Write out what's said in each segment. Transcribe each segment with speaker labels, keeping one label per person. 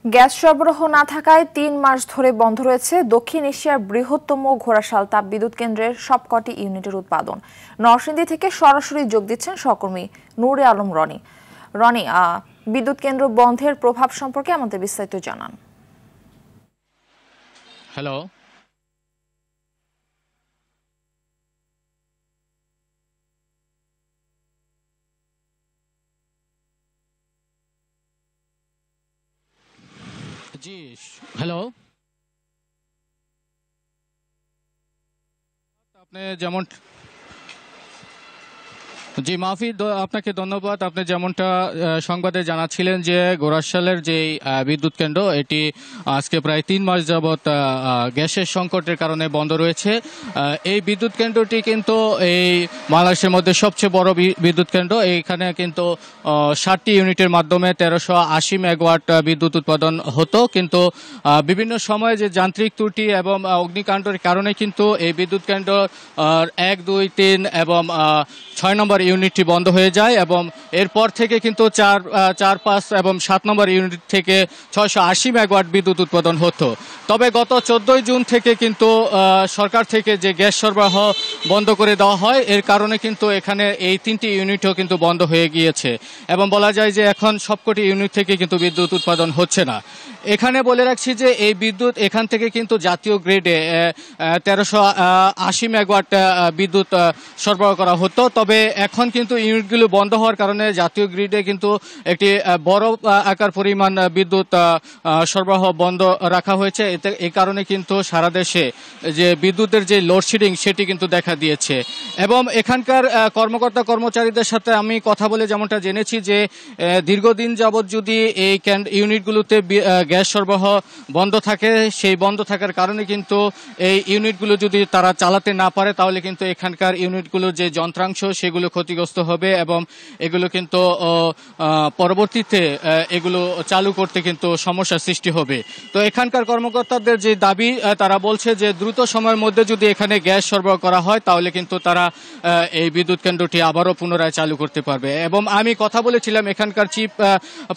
Speaker 1: Gas সরবরাহ না থাকায় ৩ মাস ধরে বন্ধ রয়েছে দক্ষিণ এশিয়ার বৃহত্তম ঘোড়াশাল তাপবিদ্যুৎ কেন্দ্রের সবকটি ইউনিটের উৎপাদন। নরসিংদী থেকে সরাসরি যোগ দিচ্ছেন সহকর্মী নূরে আলম রনি। রনি, বিদ্যুৎ কেন্দ্র বন্ধের প্রভাব সম্পর্কে আমাদের বিস্তারিত জানান।
Speaker 2: হ্যালো, জি হ্যালো, আপনি যেমন জি মাহফিজ, আপনাকে ধন্যবাদ। আপনি যেমনটা সংবাদে জানাচ্ছিলেন যে ঘোড়াশালের যে বিদ্যুৎ কেন্দ্র এটি আজকে প্রায় ৩ মাস যাবৎ গ্যাসের সংকটের কারণে বন্ধ রয়েছে। এই বিদ্যুৎ কেন্দ্রটি কিন্তু এই বাংলাদেশের মধ্যে সবচেয়ে বড় বিদ্যুৎ কেন্দ্র। এইখানে কিন্তু 60টি ইউনিটের মাধ্যমে 1380 মেগাওয়াট বিদ্যুৎ উৎপাদন হতো, কিন্তু বিভিন্ন সময়ে যে যান্ত্রিক ত্রুটি এবং অগ্নিকাণ্ডের কারণে কিন্তু এই বিদ্যুৎ কেন্দ্র 1, 2, 3 এবং 6 নম্বর ইউনিটটি বন্ধ হয়ে যায় এবং এরপর থেকে কিন্তু 4, 5 এবং 7 নম্বর ইউনিট থেকে 680 মেগাওয়াট বিদ্যুৎ উৎপাদন হতো। তবে গত 14 জুন থেকে কিন্তু সরকার থেকে যে গ্যাস সরবরাহ বন্ধ করে দেওয়া হয়, এর কারণে কিন্তু এখানে এই 3টি ইউনিটও কিন্তু বন্ধ হয়ে গিয়েছে এবং বলা যায় যে এখন সবকটি ইউনিট থেকে কিন্তু বিদ্যুৎ উৎপাদন হচ্ছে না। এখানে বলে রাখছি যে এই বিদ্যুৎ এখান থেকে কিন্তু জাতীয় গ্রিডে 1380 মেগাওয়াট বিদ্যুৎ সরবরাহ করা হতো। তবে এখন কিন্তু ইউনিটগুলো বন্ধ হওয়ার কারণে জাতীয় গ্রিডে কিন্তু একটি বড় আকার পরিমাণ বিদ্যুৎ সরবরাহ বন্ধ রাখা হয়েছে। এই কারণে কিন্তু সারা দেশে যে বিদ্যুতের যে লোডশেডিং সেটি কিন্তু দেখা দিয়েছে এবং এখানকার কর্মকর্তা কর্মচারীদের সাথে আমি কথা বলে যেমনটা জেনেছি যে দীর্ঘদিন যাবৎ যদি এই ইউনিটগুলোতে গ্যাস সরবরাহ বন্ধ থাকে, সেই বন্ধ থাকার কারণে কিন্তু এই ইউনিটগুলো যদি তারা চালাতে না পারে তাহলে কিন্তু এখানকার ইউনিটগুলোর যে যন্ত্রাংশ সেগুলো ক্ষতিগ্রস্ত হবে এবং এগুলো কিন্তু পরবর্তীতে এগুলো চালু করতে কিন্তু সমস্যার সৃষ্টি হবে। তো এখানকার কর্মকর্তাদের যে দাবি, তারা বলছে যে দ্রুত সময়ের মধ্যে যদি এখানে গ্যাস সরবরাহ করা হয় তাহলে কিন্তু তারা এই বিদ্যুৎ কেন্দ্রটি আবারও পুনরায় চালু করতে পারবে। এবং আমি কথা বলেছিলাম এখানকার চিফ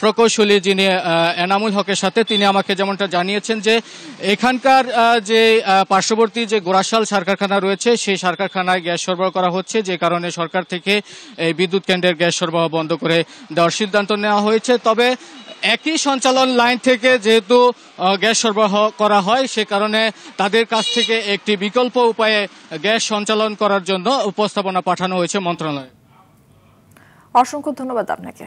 Speaker 2: প্রকৌশলী যিনি এনামুল হকের সাথে, তিনি আমাকে যেমনটা জানিয়েছেন যে এখানকার যে পার্শ্ববর্তী যে ঘোড়াশাল সার কারখানা রয়েছে সেই সার কারখানায় গ্যাস সরবরাহ করা হচ্ছে, যে কারণে সরকার থেকে এই বিদ্যুৎ কেন্দ্রের গ্যাস সরবরাহ বন্ধ করে দেওয়ার সিদ্ধান্ত নেওয়া হয়েছে। তবে একই সঞ্চালন লাইন থেকে যেহেতু গ্যাস সরবরাহ করা হয়, সে কারণে তাদের কাছ থেকে একটি বিকল্প উপায়ে গ্যাস সঞ্চালন করার জন্য উপস্থাপনা পাঠানো হয়েছে মন্ত্রণালয়ে।
Speaker 1: অসংখ্য ধন্যবাদ আপনাকে।